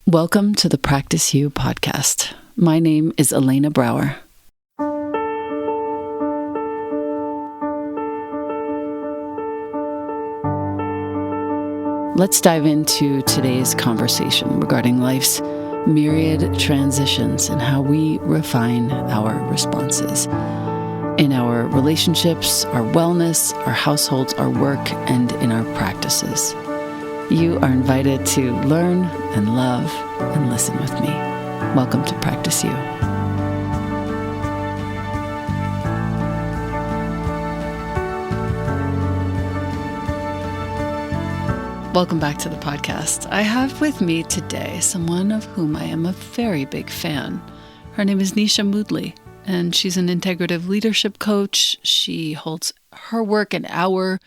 Welcome to the Practice You podcast. My name is Elena Brower. Let's dive into today's conversation regarding life's myriad transitions and how we refine our responses in our relationships, our wellness, our households, our work, and in our practices. You are invited to learn and love and listen with me. Welcome to Practice You. Welcome back to the podcast. I have with me today someone of whom I am a very big fan. Her name is Nisha Moodley, and she's an integrative leadership coach. She holds her work and our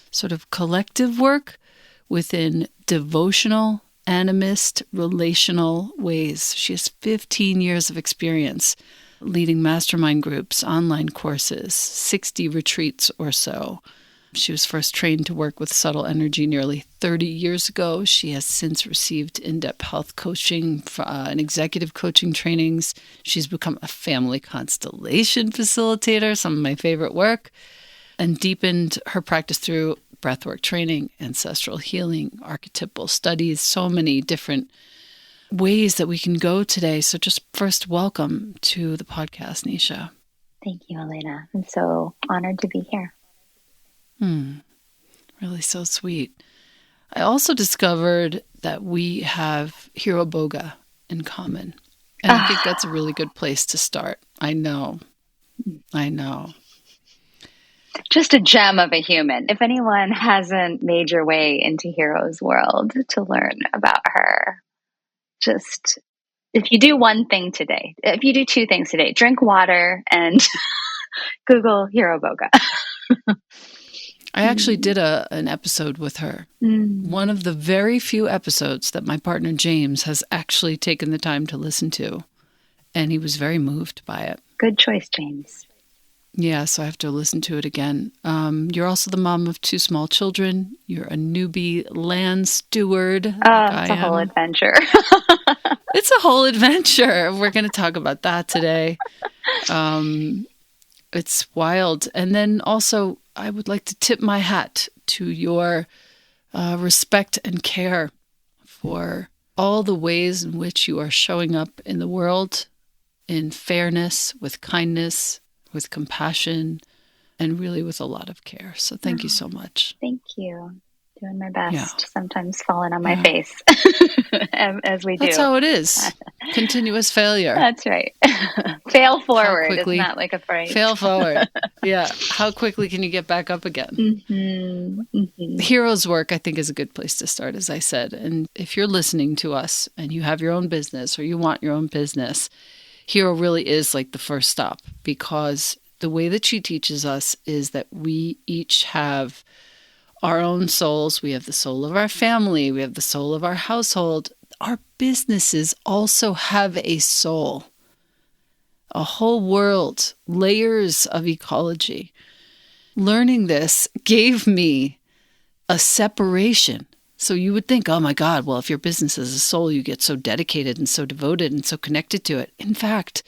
sort of collective work within devotional, animist, relational ways. She has 15 years of experience leading mastermind groups, online courses, 60 retreats or so. She was first trained to work with subtle energy nearly 30 years ago. She has since received in-depth health coaching and executive coaching trainings. She's become a family constellation facilitator, some of my favorite work, and deepened her practice through breathwork training, ancestral healing, archetypal studies, so many different ways that we can go today. So just first, welcome to the podcast, Nisha. Thank you, Elena. I'm so honored to be here. Really so sweet. I also discovered that we have Hiro Boga in common. And I think that's a really good place to start. I know. Just a gem of a human. If anyone hasn't made your way into Hiro's world to learn about her, just if you do one thing today, if you do two things today, drink water and Google Hiro Boga. I actually did an episode with her. One of the very few episodes that my partner James has actually taken the time to listen to. And he was very moved by it. Good choice, James. Yeah, so I have to listen to it again. You're also the mom of 2 small children. You're a newbie land steward. It's a whole adventure. It's a whole adventure. We're going to talk about that today. It's wild. And then also, I would like to tip my hat to your respect and care for all the ways in which you are showing up in the world in fairness, with kindness, with compassion, and really with a lot of care. So thank you so much. Thank you. Doing my best. Yeah. Sometimes falling on my face, as we do. That's how it is. Continuous failure. That's right. Fail forward. It's not like a phrase. Fail forward. Yeah. How quickly can you get back up again? Hiro's work, I think, is a good place to start, as I said. And if you're listening to us and you have your own business or you want your own business, Hiro really is like the first stop, because the way that she teaches us is that we each have our own souls. We have the soul of our family. We have the soul of our household. Our businesses also have a soul, a whole world, layers of ecology. Learning this gave me a separation. So you would think, oh my God, well, if your business is a soul, you get so dedicated and so devoted and so connected to it. In fact,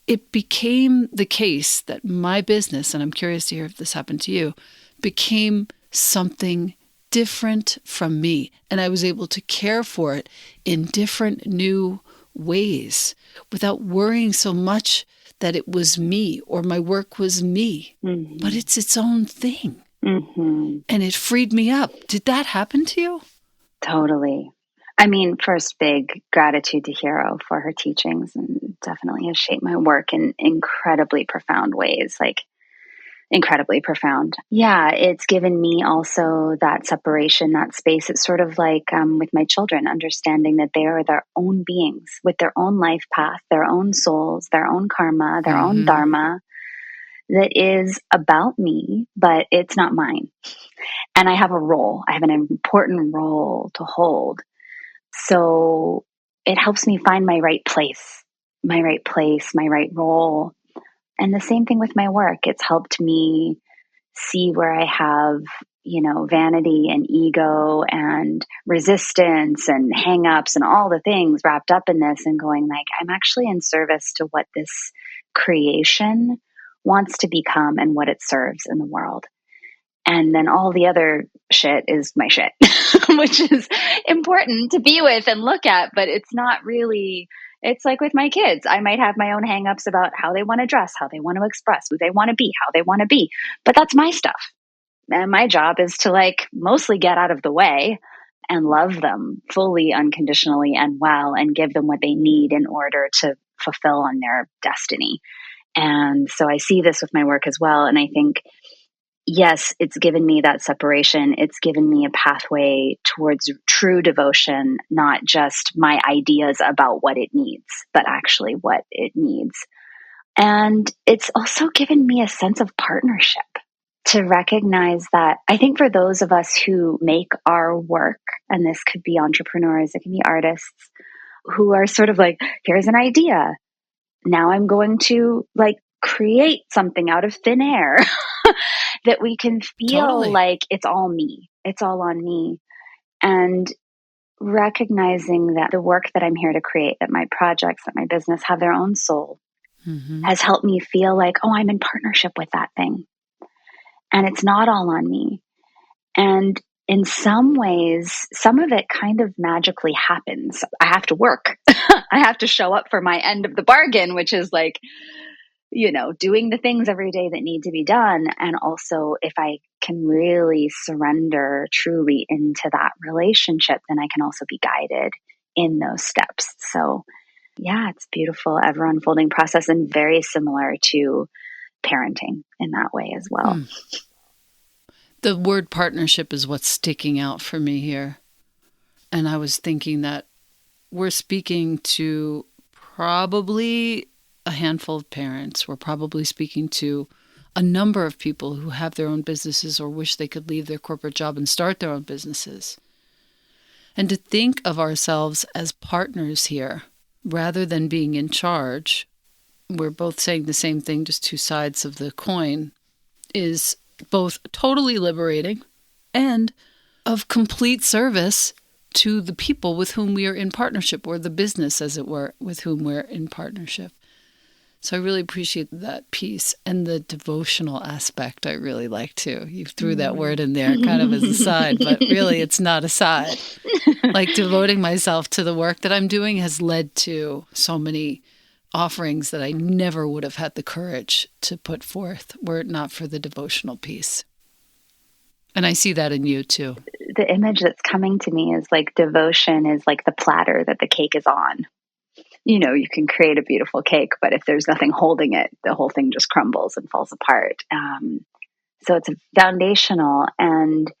it became the case that my business, and I'm curious to hear if this happened to you, became something different from me. And I was able to care for it in different new ways without worrying so much that it was me or my work was me. But it's its own thing. And it freed me up. Did that happen to you? Totally. I mean, first, big gratitude to Hiro for her teachings, and definitely has shaped my work in incredibly profound ways, like incredibly profound. Yeah, it's given me also that separation, that space. It's sort of like with my children, understanding that they are their own beings with their own life path, their own souls, their own karma, their own dharma that is about me, but it's not mine. And I have a role. I have an important role to hold. So it helps me find my right place, my right role. And the same thing with my work. It's helped me see where I have vanity and ego and resistance and hangups and all the things wrapped up in this, and going like, I'm actually in service to what this creation wants to become and what it serves in the world. And then all the other shit is my shit, which is important to be with and look at, but it's not really, it's like with my kids. I might have my own hangups about how they want to dress, how they want to express, who they want to be, how they want to be, but that's my stuff. And my job is to like mostly get out of the way and love them fully, unconditionally, and well, and give them what they need in order to fulfill on their destiny. And so I see this with my work as well. And I think, yes, it's given me that separation. It's given me a pathway towards true devotion, not just my ideas about what it needs, but actually what it needs. And it's also given me a sense of partnership, to recognize that I think for those of us who make our work, and this could be entrepreneurs, it can be artists, who are sort of like, here's an idea. Now I'm going to like create something out of thin air, that we can feel like it's all me. It's all on me. And recognizing that the work that I'm here to create, that my projects, that my business have their own soul, has helped me feel like, oh, I'm in partnership with that thing. And it's not all on me. And in some ways, some of it kind of magically happens. I have to work. I have to show up for my end of the bargain, which is like, doing the things every day that need to be done. And also, if I can really surrender truly into that relationship, then I can also be guided in those steps. So yeah, it's beautiful, ever unfolding process, and very similar to parenting in that way as well. The word partnership is what's sticking out for me here. And I was thinking that we're speaking to probably a handful of parents. We're probably speaking to a number of people who have their own businesses or wish they could leave their corporate job and start their own businesses. And to think of ourselves as partners here, rather than being in charge, we're both saying the same thing, just two sides of the coin, is both totally liberating and of complete service to the people with whom we are in partnership, or the business, as it were, with whom we're in partnership. So I really appreciate that piece. And the devotional aspect I really like too. You threw that word in there kind of as a side, but really it's not a side. Like devoting myself to the work that I'm doing has led to so many offerings that I never would have had the courage to put forth were it not for the devotional piece. And I see that in you too. The image that's coming to me is like devotion is like the platter that the cake is on. You can create a beautiful cake, but if there's nothing holding it, the whole thing just crumbles and falls apart. So it's foundational. And,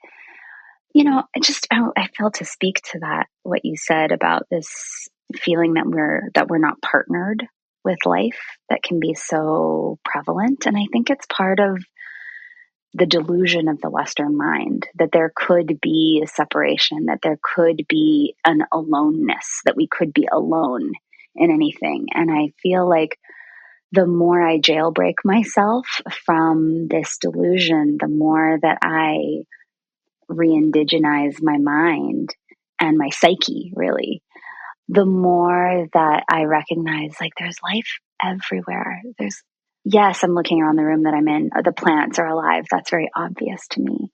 I felt to speak to that, what you said about this feeling that we're not partnered with life, that can be so prevalent. And I think it's part of the delusion of the Western mind, that there could be a separation, that there could be an aloneness, that we could be alone in anything. And I feel like the more I jailbreak myself from this delusion, the more that I re-indigenize my mind and my psyche, really, the more that I recognize like there's life everywhere. Yes, I'm looking around the room that I'm in. The plants are alive. That's very obvious to me.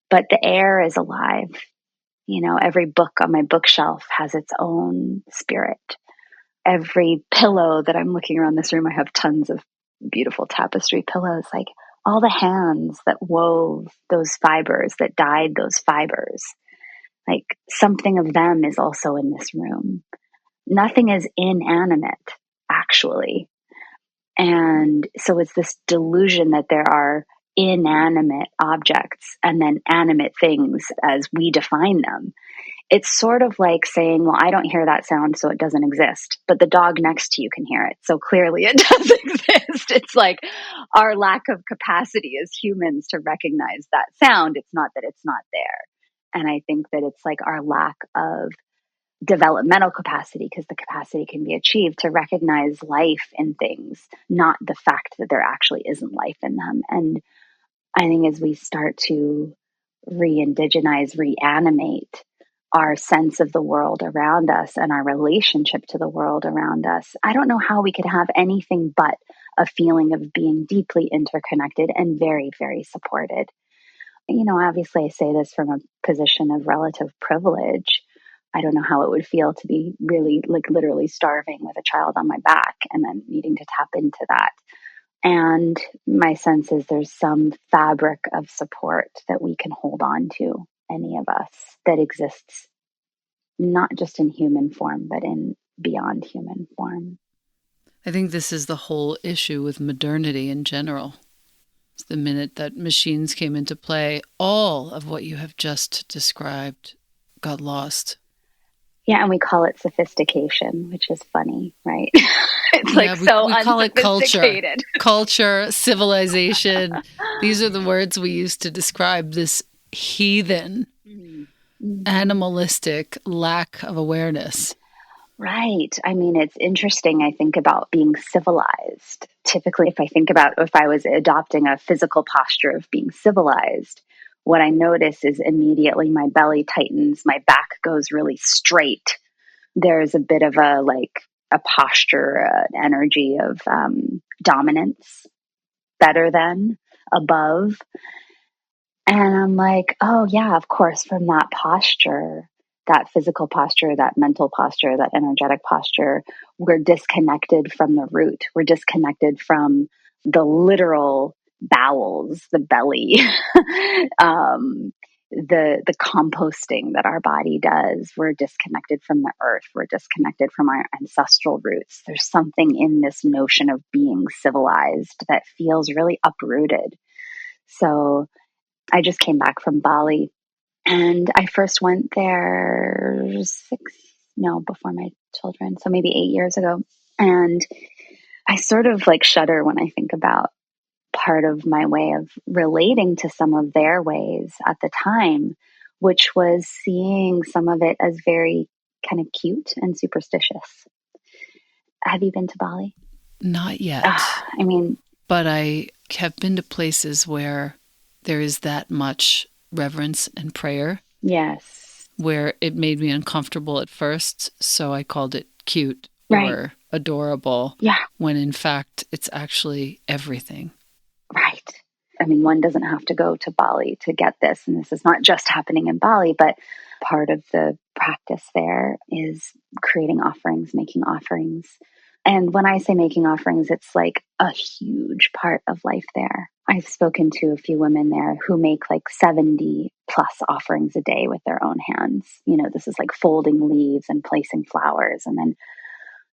But the air is alive. Every book on my bookshelf has its own spirit. Every pillow that I'm looking around this room, I have tons of beautiful tapestry pillows. Like all the hands that wove those fibers, that dyed those fibers, like something of them is also in this room. Nothing is inanimate, actually. And so it's this delusion that there are inanimate objects and then animate things as we define them. It's sort of like saying, well, I don't hear that sound, so it doesn't exist. But the dog next to you can hear it. So clearly it does exist. It's like our lack of capacity as humans to recognize that sound. It's not that it's not there. And I think that it's like our lack of developmental capacity, because the capacity can be achieved to recognize life in things, not the fact that there actually isn't life in them. And I think as we start to re-indigenize, reanimate our sense of the world around us and our relationship to the world around us, I don't know how we could have anything but a feeling of being deeply interconnected and very, very supported. Obviously I say this from a position of relative privilege. I don't know how it would feel to be really, like, literally starving with a child on my back and then needing to tap into that. And my sense is there's some fabric of support that we can hold on to, any of us, that exists not just in human form, but in beyond human form. I think this is the whole issue with modernity in general. It's the minute that machines came into play, all of what you have just described got lost. Yeah, and we call it sophistication, which is funny, right? It's we call it culture, civilization. These are the words we use to describe this heathen, animalistic lack of awareness. Right. I mean, it's interesting. I think about being civilized. Typically, if I was adopting a physical posture of being civilized, what I notice is immediately my belly tightens, my back goes really straight. There's a bit of a posture, an energy of dominance, better than, above. And I'm like, oh, yeah, of course, from that posture, that physical posture, that mental posture, that energetic posture, we're disconnected from the root. We're disconnected from the literal bowels, the belly, the composting that our body does. We're disconnected from the earth. We're disconnected from our ancestral roots. There's something in this notion of being civilized that feels really uprooted. So I just came back from Bali, and I first went there before my children, so maybe 8 years ago. And I sort of shudder when I think about part of my way of relating to some of their ways at the time, which was seeing some of it as very kind of cute and superstitious. Have you been to Bali? Not yet. But I have been to places where there is that much reverence and prayer. Yes. Where it made me uncomfortable at first, so I called it cute or adorable. Yeah. When in fact, it's actually everything. Right. One doesn't have to go to Bali to get this. And this is not just happening in Bali, but part of the practice there is creating offerings, making offerings. And when I say making offerings, it's like a huge part of life there. I've spoken to a few women there who make 70 plus offerings a day with their own hands. This is like folding leaves and placing flowers and then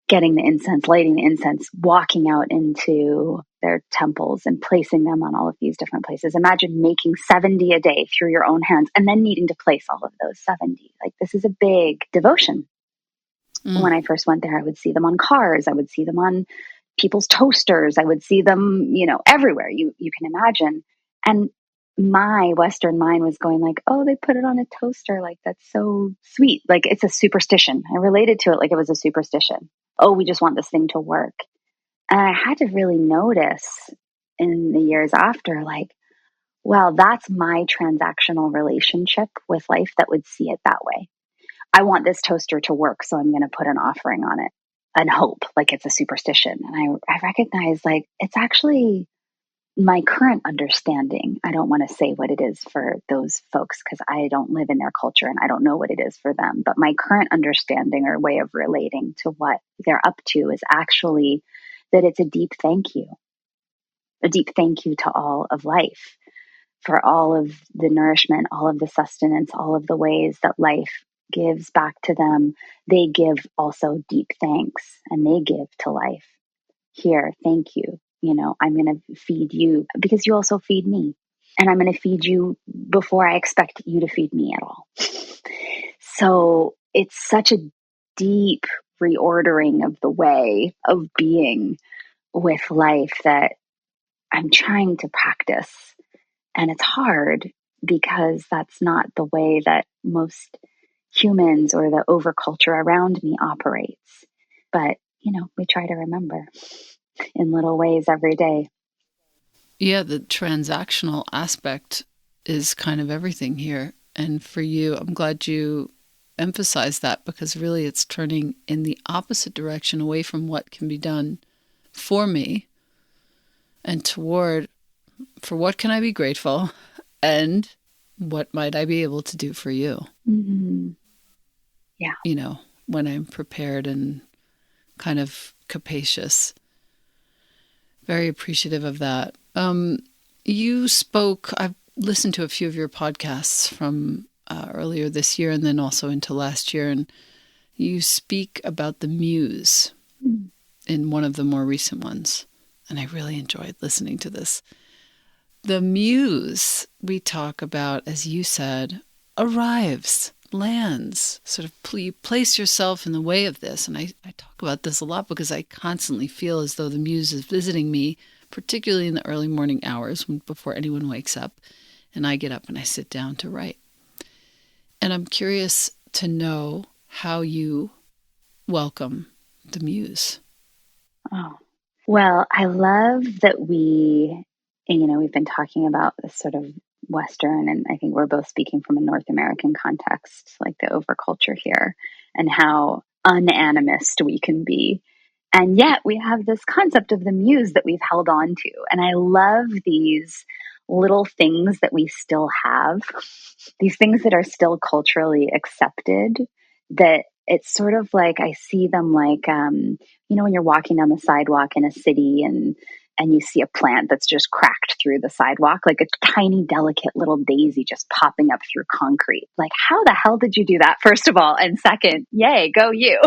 getting the incense, lighting the incense, walking out into their temples and placing them on all of these different places. Imagine making 70 a day through your own hands and then needing to place all of those 70. This is a big devotion. When I first went there, I would see them on cars. I would see them on people's toasters. I would see them, everywhere you can imagine. And my Western mind was going oh, they put it on a toaster. That's so sweet. It's a superstition. I related to it like it was a superstition. Oh, we just want this thing to work. And I had to really notice in the years after, well, that's my transactional relationship with life that would see it that way. I want this toaster to work, so I'm going to put an offering on it and hope it's a superstition. And I recognize it's actually my current understanding. I don't want to say what it is for those folks because I don't live in their culture and I don't know what it is for them. But my current understanding or way of relating to what they're up to is actually that it's a deep thank you to all of life for all of the nourishment, all of the sustenance, all of the ways that life gives back to them. They give also deep thanks and they give to life. Here, thank you. I'm going to feed you because you also feed me. And I'm going to feed you before I expect you to feed me at all. So it's such a deep reordering of the way of being with life that I'm trying to practice. And it's hard because that's not the way that most humans or the overculture around me operates. But, we try to remember in little ways every day. Yeah, the transactional aspect is kind of everything here. And for you, I'm glad you emphasize that, because really it's turning in the opposite direction, away from what can be done for me and toward, for what can I be grateful and what might I be able to do for you? Mm-hmm. Yeah. You know, when I'm prepared and kind of capacious. Very appreciative of that. You spoke, I've listened to a few of your podcasts from earlier this year and then also into last year, and you speak about the Muse in one of the more recent ones. And I really enjoyed listening to this. The Muse, we talk about, as you said, arrives, lands, sort of you place yourself in the way of this. And I talk about this a lot because I constantly feel as though the Muse is visiting me, particularly in the early morning hours before anyone wakes up. And I get up and I sit down to write. And I'm curious to know how you welcome the Muse. Oh, well, I love that we've been talking about this sort of Western, and I think we're both speaking from a North American context, like the overculture here, and how unanimist we can be. And yet we have this concept of the Muse that we've held on to. And I love these little things that we still have, these things that are still culturally accepted, that it's sort of like I see them like, when you're walking down the sidewalk in a city and you see a plant that's just cracked through the sidewalk, like a tiny, delicate little daisy just popping up through concrete. Like, how the hell did you do that, first of all? And second, yay, go you.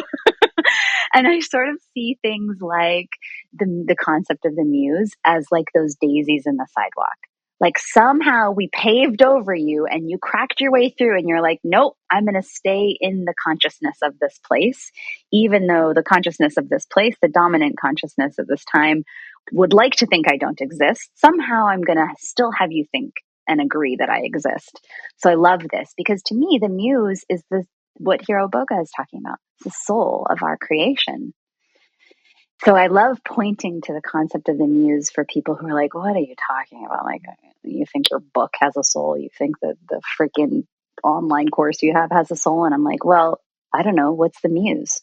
And I sort of see things like the concept of the Muse as like those daisies in the sidewalk. Like somehow we paved over you and you cracked your way through and you're like, nope, I'm going to stay in the consciousness of this place, even though the consciousness of this place, the dominant consciousness of this time, would like to think I don't exist. Somehow I'm going to still have you think and agree that I exist. So I love this because to me, the Muse is what Hiro Boga is talking about. It's the soul of our creation. So I love pointing to the concept of the Muse for people who are like, what are you talking about? Like, you think your book has a soul? You think that the freaking online course you have has a soul? And I'm like, well, I don't know. What's the Muse?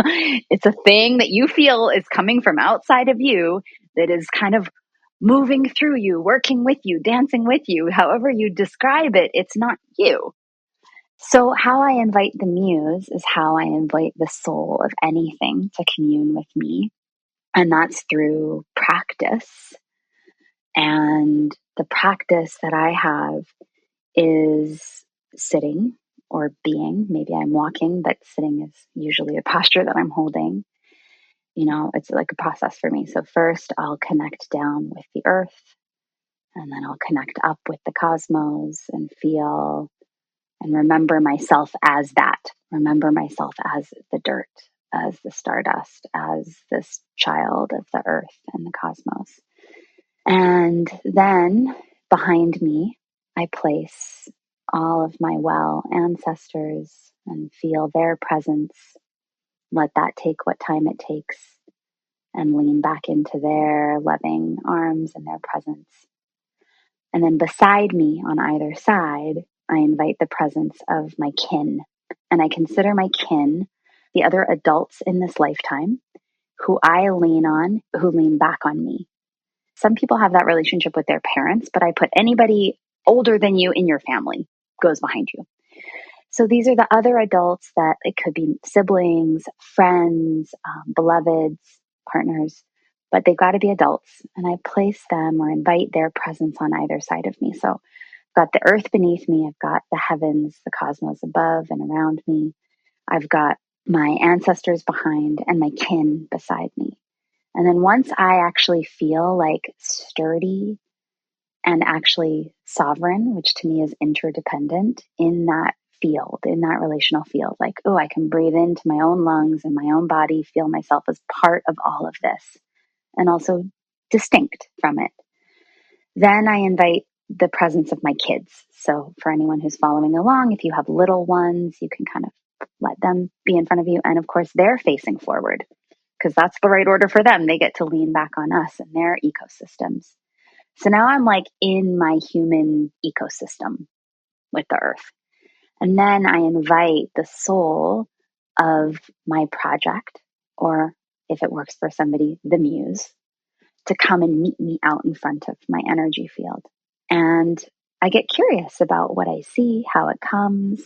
It's a thing that you feel is coming from outside of you that is kind of moving through you, working with you, dancing with you. However you describe it, it's not you. So, how I invite the Muse is how I invite the soul of anything to commune with me. And that's through practice. And the practice that I have is sitting or being. Maybe I'm walking, but sitting is usually a posture that I'm holding. It's like a process for me. So, first, I'll connect down with the earth, and then I'll connect up with the cosmos and feel and remember myself as that. Remember myself as the dirt, as the stardust, as this child of the earth and the cosmos. And then behind me, I place all of my well ancestors and feel their presence. Let that take what time it takes and lean back into their loving arms and their presence. And then beside me on either side, I invite the presence of my kin. And I consider my kin the other adults in this lifetime who I lean on, who lean back on me. Some people have that relationship with their parents, but I put anybody older than you in your family goes behind you. So these are the other adults that it could be siblings, friends, beloveds, partners, but they've got to be adults. And I place them or invite their presence on either side of me. So I've got the earth beneath me. I've got the heavens, the cosmos above and around me. I've got my ancestors behind and my kin beside me. And then once I actually feel like sturdy and actually sovereign, which to me is interdependent in that field, in that relational field, like, oh, I can breathe into my own lungs and my own body, feel myself as part of all of this and also distinct from it. Then I invite the presence of my kids. So for anyone who's following along, if you have little ones, you can kind of let them be in front of you. And of course, they're facing forward because that's the right order for them. They get to lean back on us and their ecosystems. So now I'm like in my human ecosystem with the earth. And then I invite the soul of my project, or if it works for somebody, the muse, to come and meet me out in front of my energy field. And I get curious about what I see, how it comes,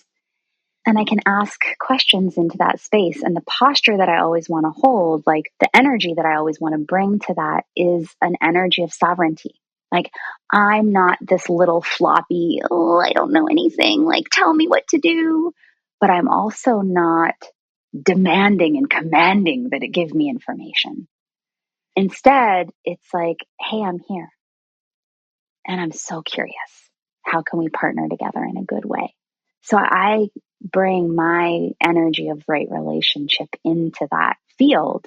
and I can ask questions into that space. And the posture that I always want to hold, like the energy that I always want to bring to that, is an energy of sovereignty. Like, I'm not this little floppy, oh, I don't know anything, like, tell me what to do. But I'm also not demanding and commanding that it give me information. Instead, it's like, hey, I'm here and I'm so curious. How can we partner together in a good way? So I bring my energy of right relationship into that field.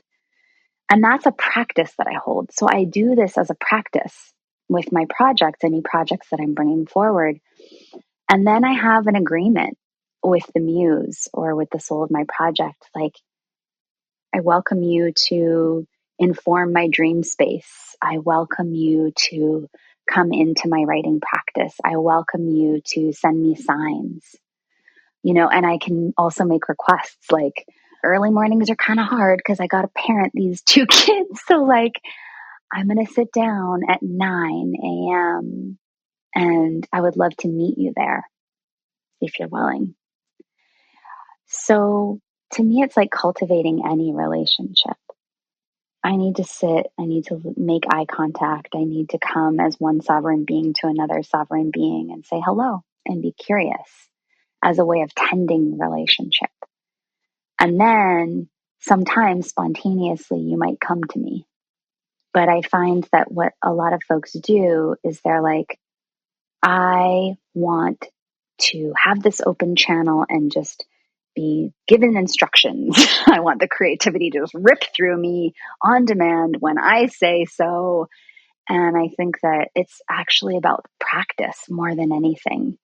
And that's a practice that I hold. So I do this as a practice with my projects, any projects that I'm bringing forward. And then I have an agreement with the muse or with the soul of my project. Like, I welcome you to inform my dream space. I welcome you to come into my writing practice. I welcome you to send me signs, and I can also make requests. Like, early mornings are kind of hard because I got to parent these two kids. So, like, I'm going to sit down at 9 a.m. and I would love to meet you there if you're willing. So, to me, it's like cultivating any relationship. I need to sit, I need to make eye contact, I need to come as one sovereign being to another sovereign being and say hello and be curious as a way of tending relationship. And then sometimes spontaneously you might come to me. But I find that what a lot of folks do is they're like, I want to have this open channel and just be given instructions. I want the creativity to just rip through me on demand when I say so. And I think that it's actually about practice more than anything.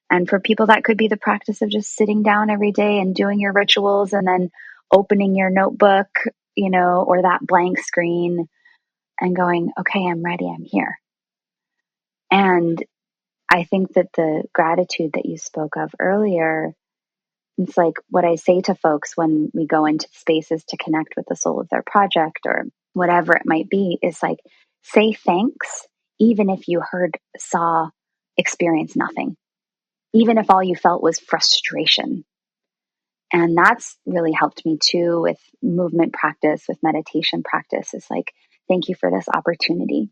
And for people, that could be the practice of just sitting down every day and doing your rituals and then opening your notebook, or that blank screen and going, okay, I'm ready, I'm here. And I think that the gratitude that you spoke of earlier, it's like what I say to folks when we go into spaces to connect with the soul of their project or whatever it might be, is like, say thanks, even if you heard, saw, experienced nothing, even if all you felt was frustration. And that's really helped me too with movement practice, with meditation practice. It's like, thank you for this opportunity.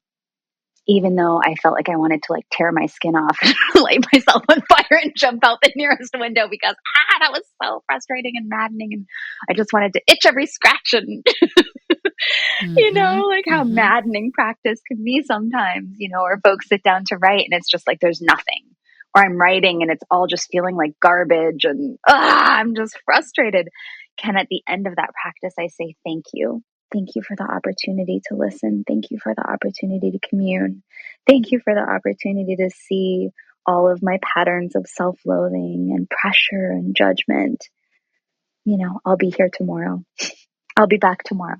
Even though I felt like I wanted to like tear my skin off, light myself on fire and jump out the nearest window because that was so frustrating and maddening. And I just wanted to itch every scratch and, like how maddening practice can be sometimes, or folks sit down to write and it's just like there's nothing. Or I'm writing and it's all just feeling like garbage and I'm just frustrated. Can at the end of that practice, I say, thank you. Thank you for the opportunity to listen. Thank you for the opportunity to commune. Thank you for the opportunity to see all of my patterns of self-loathing and pressure and judgment. I'll be here tomorrow. I'll be back tomorrow.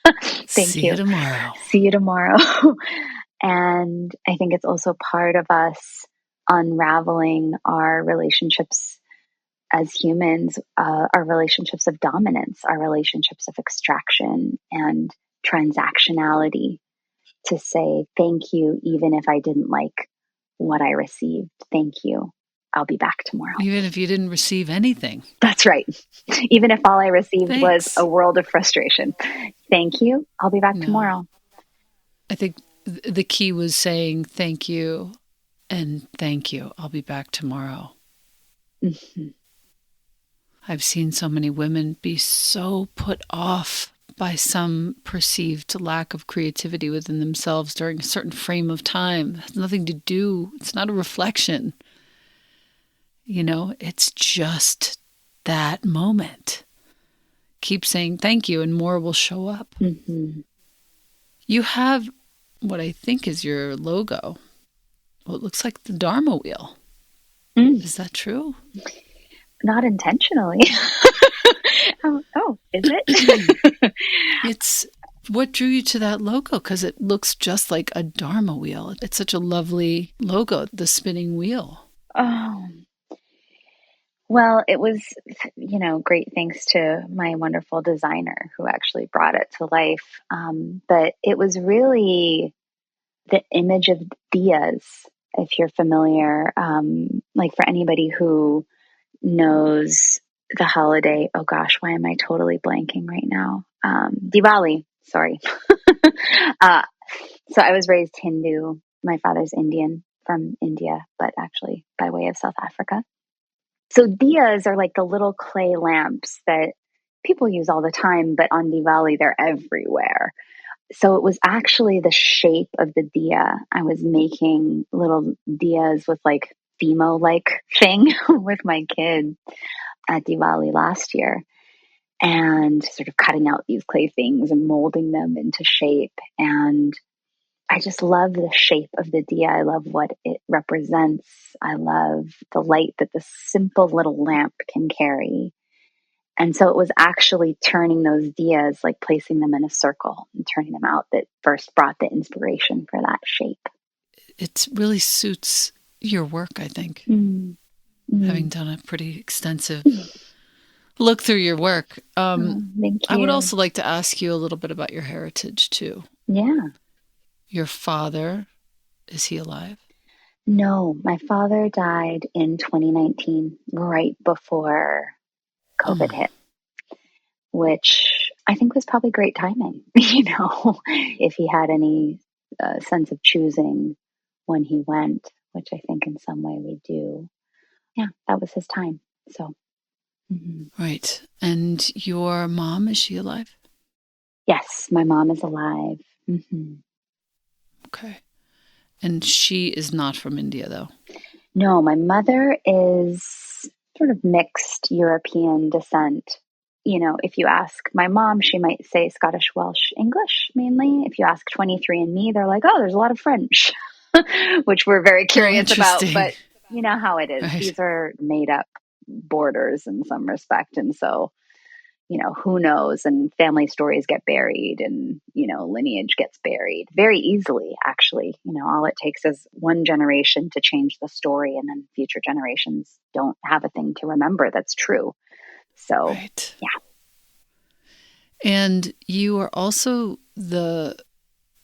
Thank See you tomorrow. See you tomorrow. And I think it's also part of us unraveling our relationships as humans, our relationships of dominance, our relationships of extraction and transactionality, to say thank you, even if I didn't like what I received. Thank you. I'll be back tomorrow. Even if you didn't receive anything. That's right. Even if all I received was a world of frustration. Thank you. I'll be back tomorrow. I think the key was saying thank you and thank you. I'll be back tomorrow. Mm-hmm. I've seen so many women be so put off by some perceived lack of creativity within themselves during a certain frame of time. It has nothing to do, it's not a reflection. It's just that moment. Keep saying thank you and more will show up. Mm-hmm. You have what I think is your logo. Well, it looks like the Dharma wheel. Is that true? Not intentionally. Oh, is it? What drew you to that logo? Because it looks just like a Dharma wheel. It's such a lovely logo, the spinning wheel. Oh, well, it was, great thanks to my wonderful designer who actually brought it to life. But it was really the image of diyas, if you're familiar, like for anybody who knows the holiday. Oh gosh, why am I totally blanking right now? Diwali, sorry. uh, so I was raised Hindu. My father's Indian from India, but actually by way of South Africa. So diyas are like the little clay lamps that people use all the time, but on Diwali, they're everywhere. So it was actually the shape of the diya. I was making little diyas with like Fimo like thing with my kids at Diwali last year, and sort of cutting out these clay things and molding them into shape. And I just love the shape of the diya. I love what it represents. I love the light that the simple little lamp can carry. And so it was actually turning those diyas, like placing them in a circle and turning them out, that first brought the inspiration for that shape. It really suits your work, I think. Having done a pretty extensive look through your work. Thank you. I would also like to ask you a little bit about your heritage, too. Yeah. Your father, is he alive? No, my father died in 2019, right before COVID hit, which I think was probably great timing, if he had any sense of choosing when he went, which I think in some way we do. Yeah, that was his time. So. Right. And your mom, is she alive? Yes, my mom is alive. Okay. And she is not from India, though? No, my mother is sort of mixed European descent. If you ask my mom, she might say Scottish, Welsh, English mainly. If you ask 23andMe, they're like, oh, there's a lot of French, which we're very curious about. But you know how it is. Right. These are made up borders in some respect. And so, who knows? And family stories get buried and, lineage gets buried very easily, actually. All it takes is one generation to change the story, and then future generations don't have a thing to remember that's true. So, right. Yeah. And you are also the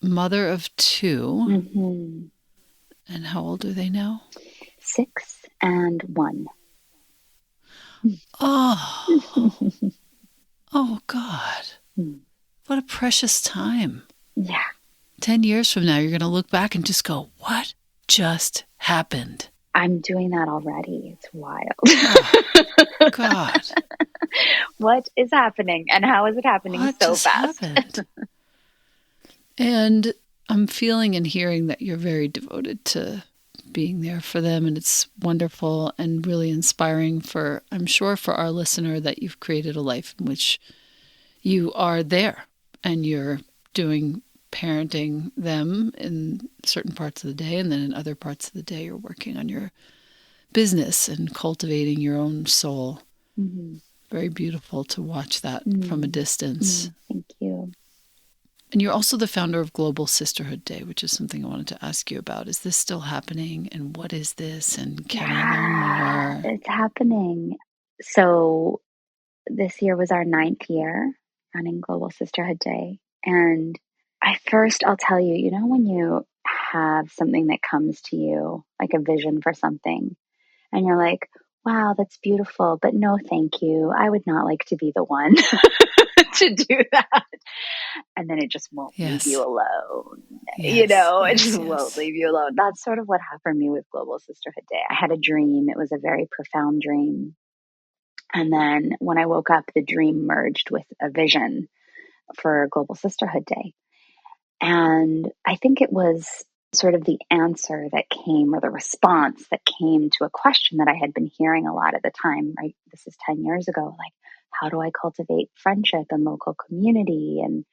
mother of two. And how old are they now? 6 and 1. Oh. Oh, God. What a precious time. Yeah. 10 years from now, you're going to look back and just go, what just happened? I'm doing that already. It's wild. Oh, God. What is happening, and how is it happening so fast? And I'm feeling and hearing that you're very devoted to being there for them, and it's wonderful and really inspiring I'm sure for our listener, that you've created a life in which you are there and you're parenting them in certain parts of the day, and then in other parts of the day you're working on your business and cultivating your own soul. Very beautiful to watch that from a distance. Thank you. And you're also the founder of Global Sisterhood Day, which is something I wanted to ask you about. Is this still happening? And what is this? And can we learn more? It's happening. So this year was our 9th year running Global Sisterhood Day. And I'll tell you, when you have something that comes to you, like a vision for something, and you're like, wow, that's beautiful, but no, thank you. I would not like to be the one to do that. And then it just won't leave you alone. It just won't leave you alone. That's sort of what happened for me with Global Sisterhood Day. I had a dream. It was a very profound dream. And then when I woke up, the dream merged with a vision for Global Sisterhood Day. And I think it was sort of the answer that came, or the response that came to a question that I had been hearing a lot at the time, right? This is 10 years ago. Like, how do I cultivate friendship and local community? And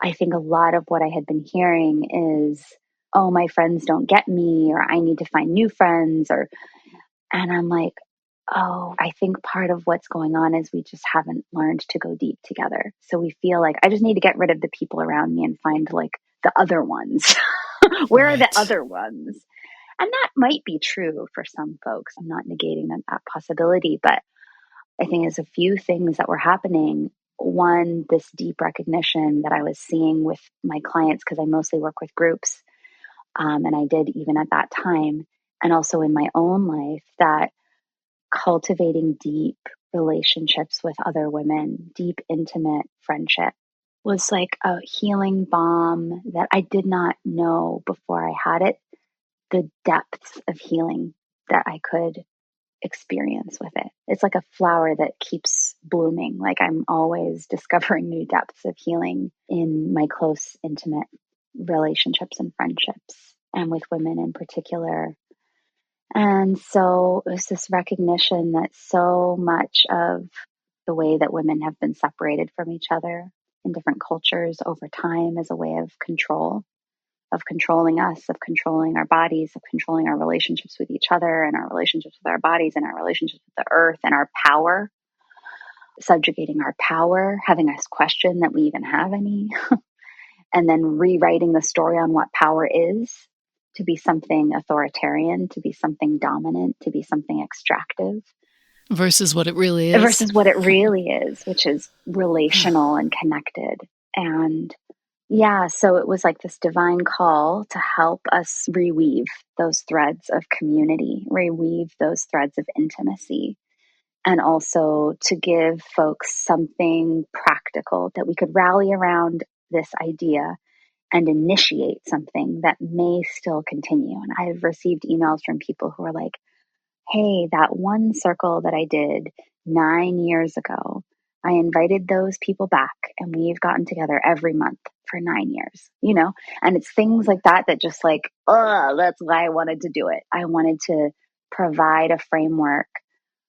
I think a lot of what I had been hearing is, oh, my friends don't get me, or I need to find new friends, and I'm like, oh, I think part of what's going on is we just haven't learned to go deep together. So we feel like I just need to get rid of the people around me and find like the other ones. Where are the other ones? And that might be true for some folks. I'm not negating that possibility, but I think there's a few things that were happening. One, this deep recognition that I was seeing with my clients, because I mostly work with groups, and I did even at that time, and also in my own life, that cultivating deep relationships with other women, deep, intimate friendship, was like a healing balm that I did not know before I had it, the depths of healing that I could experience with it. It's like a flower that keeps blooming. Like I'm always discovering new depths of healing in my close, intimate relationships and friendships, and with women in particular. And so it was this recognition that so much of the way that women have been separated from each other in different cultures over time is a way of control, of controlling us, of controlling our bodies, of controlling our relationships with each other and our relationships with our bodies and our relationships with the earth and our power, subjugating our power, having us question that we even have any, and then rewriting the story on what power is, to be something authoritarian, to be something dominant, to be something extractive. Versus what it really is. Versus what it really is, which is relational and connected. And yeah, so it was like this divine call to help us reweave those threads of community, reweave those threads of intimacy, and also to give folks something practical that we could rally around this idea and initiate something that may still continue. And I've received emails from people who are like, hey, that one circle that I did 9 years ago, I invited those people back and we've gotten together every month for 9 years, you know? And it's things like that that just like, oh, that's why I wanted to do it. I wanted to provide a framework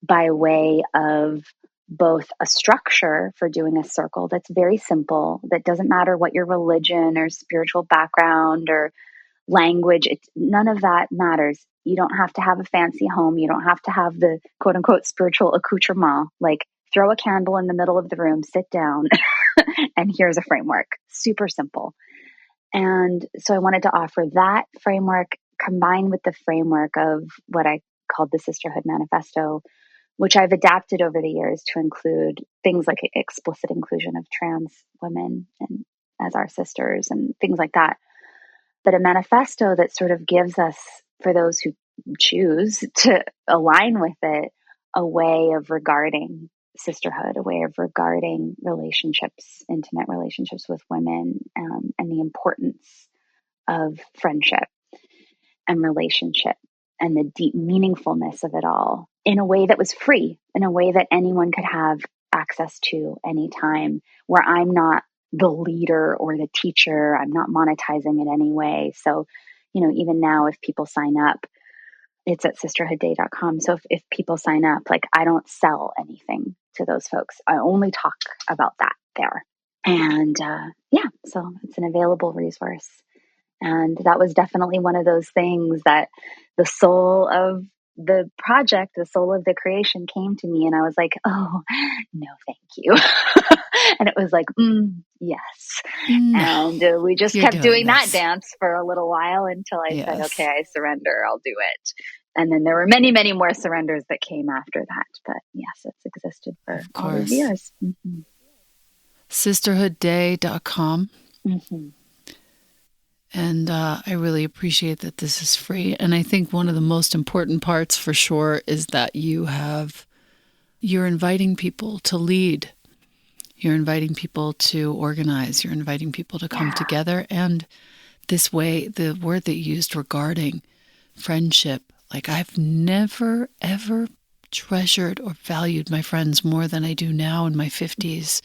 by way of both a structure for doing a circle that's very simple, that doesn't matter what your religion or spiritual background or language, none of that matters. You don't have to have a fancy home. You don't have to have the quote unquote spiritual accoutrement. Like throw a candle in the middle of the room, sit down, and here's a framework. Super simple. And so I wanted to offer that framework combined with the framework of what I called the Sisterhood Manifesto, which I've adapted over the years to include things like explicit inclusion of trans women and as our sisters and things like that. But a manifesto that sort of gives us, for those who choose to align with it, a way of regarding sisterhood, a way of regarding relationships, intimate relationships with women, and the importance of friendship and relationship and the deep meaningfulness of it all in a way that was free, in a way that anyone could have access to anytime, where I'm not the leader or the teacher. I'm not monetizing it anyway. So, even now, if people sign up, it's at sisterhoodday.com. So if people sign up, like I don't sell anything to those folks. I only talk about that there. And so it's an available resource. And that was definitely one of those things that the soul of the project, the soul of the creation came to me. And I was like, oh, no, thank you. And it was like, yes. No, and we just kept doing that this. dance for a little while until I said, okay, I surrender. I'll do it. And then there were many, many more surrenders that came after that. But yes, it's existed for all these years. Mm-hmm. Sisterhoodday.com. Mm-hmm. And I really appreciate that this is free. And I think one of the most important parts for sure is that you're inviting people to lead. You're inviting people to organize. You're inviting people to come together. And this way, the word that you used regarding friendship, like I've never, ever treasured or valued my friends more than I do now in my 50s.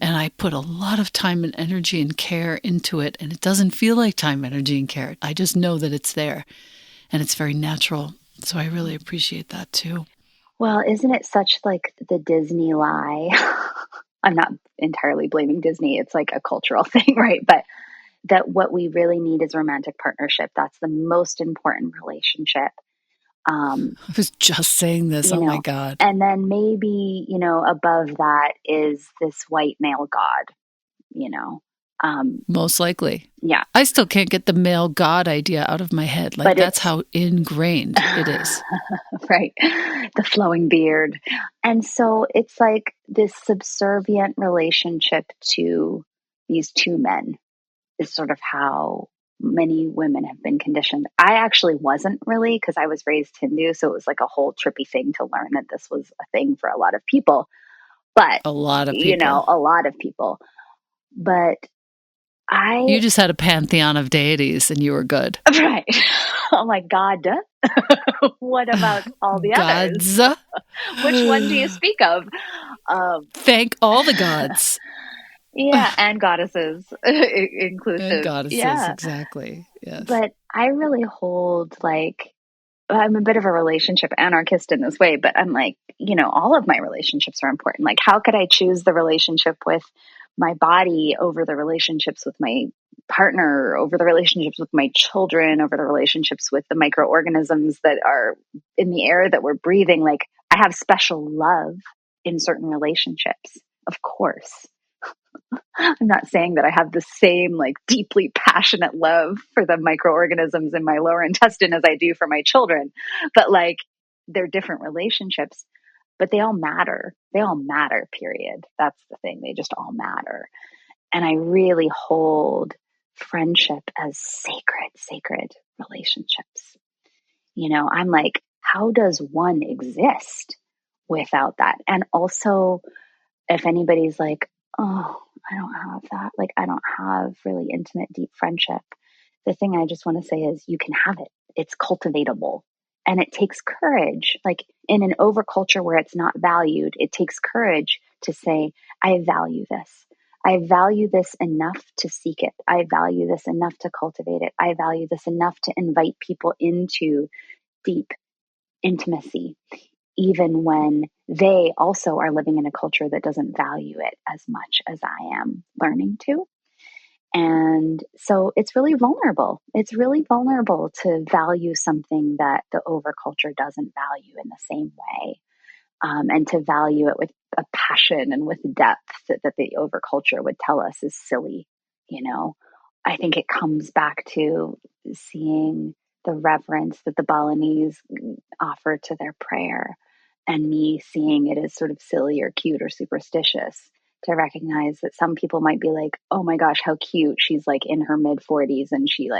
And I put a lot of time and energy and care into it. And it doesn't feel like time, energy, and care. I just know that it's there. And it's very natural. So I really appreciate that too. Well, isn't it such like the Disney lie? I'm not entirely blaming Disney. It's like a cultural thing, right? But that what we really need is romantic partnership. That's the most important relationship. I was just saying this. Oh my God. And then maybe, above that is this white male God, Most likely. Yeah. I still can't get the male God idea out of my head. Like, that's how ingrained it is. Right. The flowing beard. And so it's like this subservient relationship to these two men is sort of how many women have been conditioned. I actually wasn't really, because I was raised Hindu. So it was like a whole trippy thing to learn that this was a thing for a lot of people. But, a lot of people. A lot of people. But you just had a pantheon of deities and you were good. Right. Oh my God. What about all the gods? Others? Which one do you speak of? Thank all the gods. Yeah, and goddesses inclusive. And goddesses, yeah. Exactly. Yes. But I really hold I'm a bit of a relationship anarchist in this way, but I'm like, all of my relationships are important. Like, how could I choose the relationship with my body over the relationships with my partner, over the relationships with my children, over the relationships with the microorganisms that are in the air that we're breathing? Like, I have special love in certain relationships, of course. I'm not saying that I have the same deeply passionate love for the microorganisms in my lower intestine as I do for my children, but they're different relationships, but they all matter. They all matter, period. That's the thing. They just all matter. And I really hold friendship as sacred relationships. I'm like, how does one exist without that? And also, if anybody's like, oh, I don't have that. I don't have really intimate, deep friendship. The thing I just want to say is you can have it. It's cultivatable. And it takes courage. In an overculture where it's not valued, it takes courage to say, I value this. I value this enough to seek it. I value this enough to cultivate it. I value this enough to invite people into deep intimacy, even when they also are living in a culture that doesn't value it as much as I am learning to. And so it's really vulnerable. It's really vulnerable to value something that the overculture doesn't value in the same way, and to value it with a passion and with depth that the overculture would tell us is silly. I think it comes back to seeing the reverence that the Balinese offer to their prayer, and me seeing it as sort of silly or cute or superstitious, to recognize that some people might be like, oh my gosh, how cute. She's in her mid 40s and she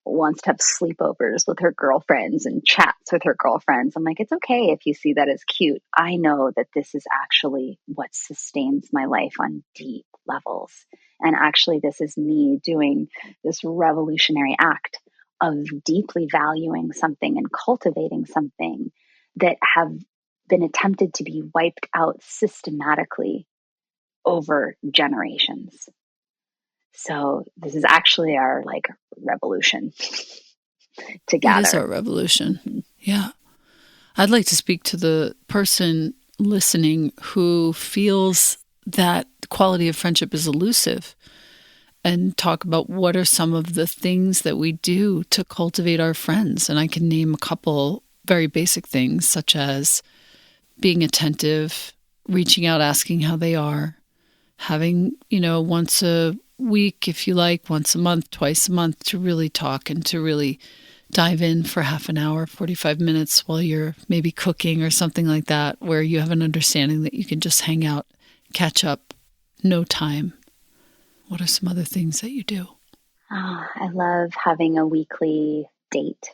wants to have sleepovers with her girlfriends and chats with her girlfriends. I'm like, it's okay if you see that as cute. I know that this is actually what sustains my life on deep levels. And actually, this is me doing this revolutionary act of deeply valuing something and cultivating something that have been attempted to be wiped out systematically over generations. So this is actually our revolution together. It is our revolution. Mm-hmm. Yeah. I'd like to speak to the person listening who feels that the quality of friendship is elusive, and talk about what are some of the things that we do to cultivate our friends. And I can name a couple very basic things, such as being attentive, reaching out, asking how they are, having, once a week, if you like, once a month, twice a month, to really talk and to really dive in for half an hour, 45 minutes while you're maybe cooking or something like that, where you have an understanding that you can just hang out, catch up, no time. What are some other things that you do? Oh, I love having a weekly date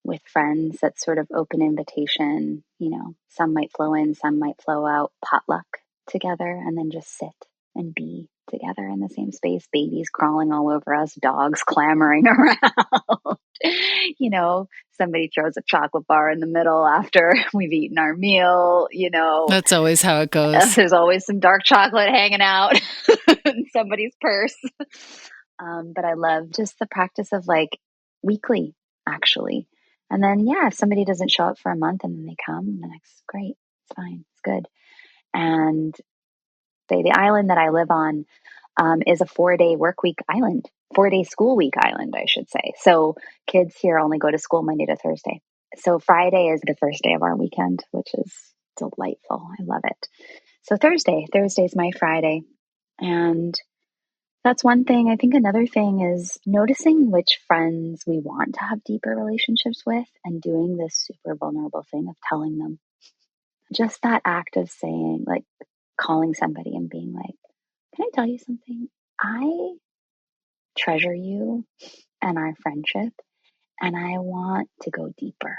with friends. That's sort of open invitation. Some might flow in, some might flow out, potluck together, and then just sit and be together in the same space. Babies crawling all over us, dogs clamoring around. Somebody throws a chocolate bar in the middle after we've eaten our meal. That's always how it goes. There's always some dark chocolate hanging out in somebody's purse. But I love just the practice of weekly, actually. And then, if somebody doesn't show up for a month and then they come, then it's great. It's fine. It's good. And the island that I live on is a 4-day work week island, 4-day school week island, I should say. So kids here only go to school Monday to Thursday. So Friday is the first day of our weekend, which is delightful. I love it. So Thursday's my Friday. And that's one thing. I think another thing is noticing which friends we want to have deeper relationships with and doing this super vulnerable thing of telling them. Just that act of saying, like, calling somebody and being like, can I tell you something? I treasure you and our friendship, and I want to go deeper,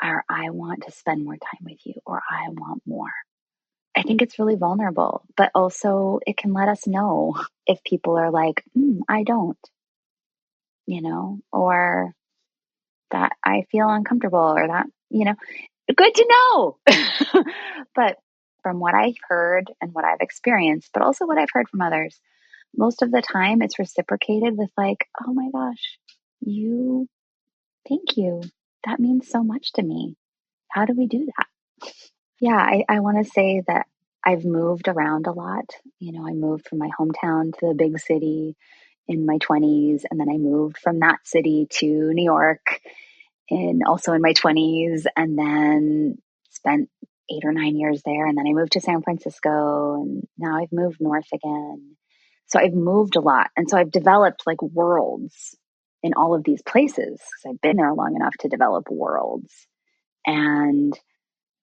or I want to spend more time with you, or I want more. I think it's really vulnerable, but also it can let us know if people are like, I don't, or that I feel uncomfortable, or that, good to know. But from what I've heard and what I've experienced, but also what I've heard from others, most of the time it's reciprocated with like, oh my gosh, thank you. That means so much to me. How do we do that? Yeah, I want to say that I've moved around a lot. I moved from my hometown to the big city in my 20s, and then I moved from that city to New York also in my 20s, and then spent 8 or 9 years there. And then I moved to San Francisco, and now I've moved north again. So I've moved a lot. And so I've developed like worlds in all of these places because I've been there long enough to develop worlds. And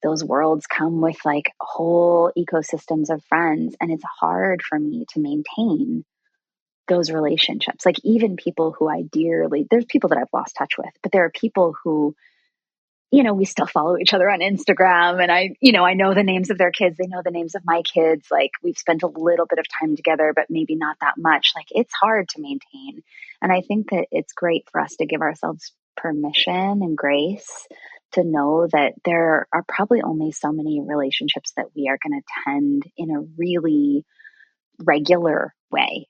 those worlds come with like whole ecosystems of friends. And it's hard for me to maintain those relationships. Like even people who there's people that I've lost touch with, but there are people who, we still follow each other on Instagram, and I know the names of their kids. They know the names of my kids. Like we've spent a little bit of time together, but maybe not that much. Like it's hard to maintain. And I think that it's great for us to give ourselves permission and grace to know that there are probably only so many relationships that we are going to tend in a really regular way.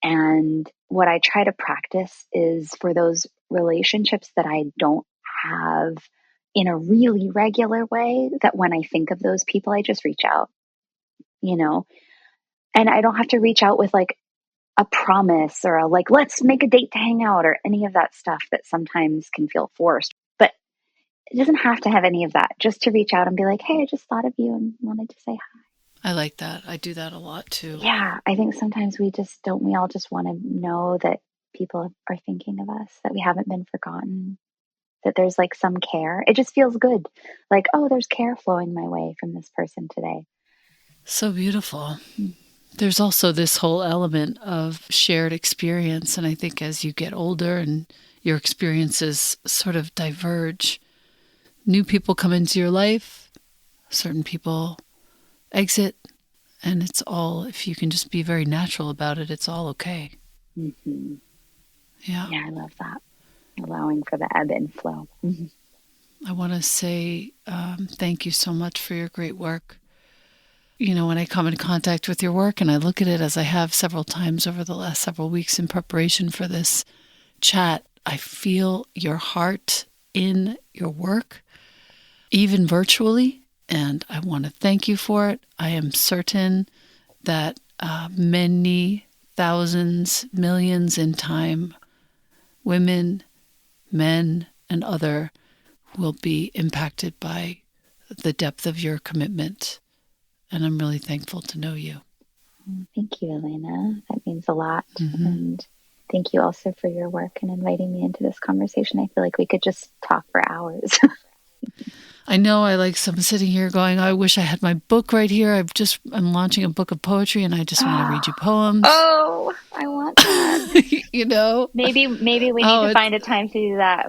And what I try to practice is for those relationships that I don't have in a really regular way, that when I think of those people, I just reach out, and I don't have to reach out with like a promise or like, let's make a date to hang out or any of that stuff that sometimes can feel forced. But it doesn't have to have any of that. Just to reach out and be like, hey, I just thought of you and wanted to say hi. I like that. I do that a lot too. Yeah, I think sometimes we all just want to know that people are thinking of us, that we haven't been forgotten, that there's like some care. It just feels good. Like, oh, there's care flowing my way from this person today. So beautiful. There's also this whole element of shared experience. And I think as you get older and your experiences sort of diverge, new people come into your life, certain people exit, and it's all, if you can just be very natural about it, it's all okay. Mm-hmm. Yeah. Yeah, I love that. Allowing for the ebb and flow. Mm-hmm. I want to say thank you so much for your great work. When I come in contact with your work and I look at it, as I have several times over the last several weeks in preparation for this chat, I feel your heart in your work, even virtually, and I want to thank you for it. I am certain that many thousands, millions in time, women, men, and other will be impacted by the depth of your commitment. And I'm really thankful to know you. Thank you, Elena. That means a lot. Mm-hmm. And thank you also for your work and inviting me into this conversation. I feel like we could just talk for hours. I know I'm sitting here going, I wish I had my book right here. I'm launching a book of poetry and I just want to read you poems. Oh, I want that. Maybe we need to find a time to do that.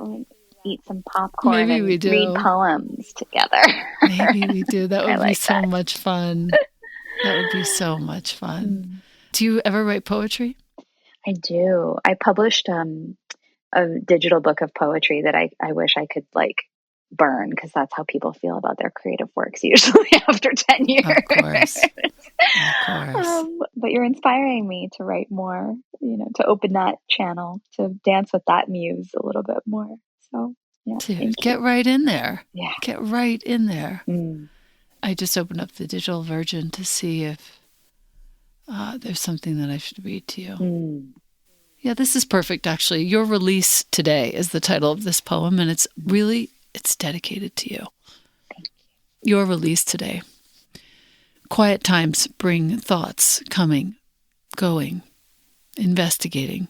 Eat some popcorn and read poems together. Maybe we do. That would be so much fun. That would be so much fun. Do you ever write poetry? I do. I published a digital book of poetry that I wish I could burn, because that's how people feel about their creative works usually after 10 years. Of course. Of course. But you're inspiring me to write more, to open that channel, to dance with that muse a little bit more. So, yeah. Get right in there. Yeah. Get right in there. I just opened up the digital version to see if there's something that I should read to you. Yeah, this is perfect, actually. Your Release Today is the title of this poem, and it's really It's dedicated to you. Your release today. Quiet times bring thoughts coming, going, investigating.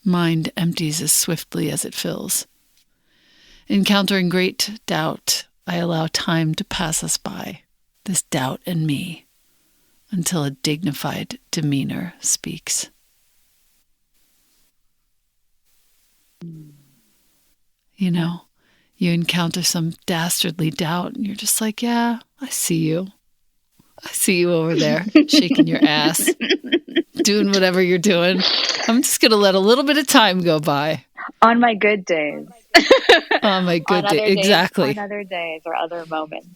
Mind empties as swiftly as it fills. Encountering great doubt, I allow time to pass us by, this doubt and me, until a dignified demeanor speaks. You know, you encounter some dastardly doubt and you're just like, yeah, I see you. I see you over there, shaking your ass, doing whatever you're doing. I'm just going to let a little bit of time go by. On my good days. On my good days. Exactly. On other days or other moments,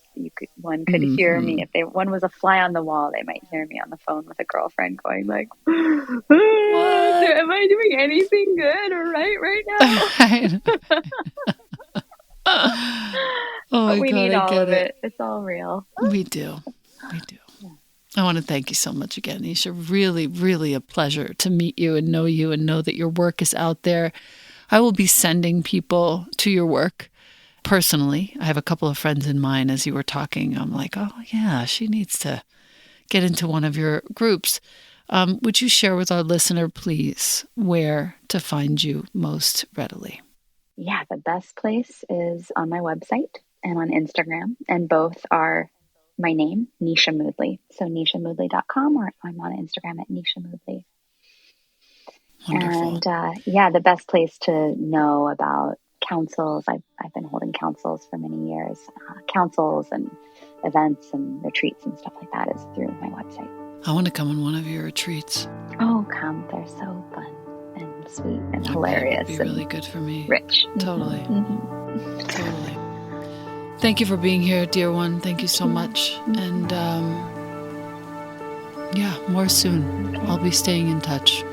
one could hear me. If one was a fly on the wall, they might hear me on the phone with a girlfriend going like, am I doing anything good or right now? Oh my we God, need I all get of it. It's all real. We do. I want to thank you so much again, Nisha. Really, really a pleasure to meet you and know that your work is out there. I will be sending people to your work personally. I have a couple of friends in mind as you were talking. I'm like, oh yeah, she needs to get into one of your groups. Would you share with our listener, please, where to find you most readily? Yeah, the best place is on my website and on Instagram, and both are my name, Nisha Moodley. So nishamoodley.com, or I'm on Instagram at Nisha Moodley. Wonderful. And the best place to know about councils, I've been holding councils for many years. Councils and events and retreats and stuff like that is through my website. I want to come on one of your retreats. Oh, come. They're so fun and sweet and hilarious. It would be really good for me. Rich. Totally. Totally. Thank you for being here, dear one. Thank you so much. And more soon. I'll be staying in touch.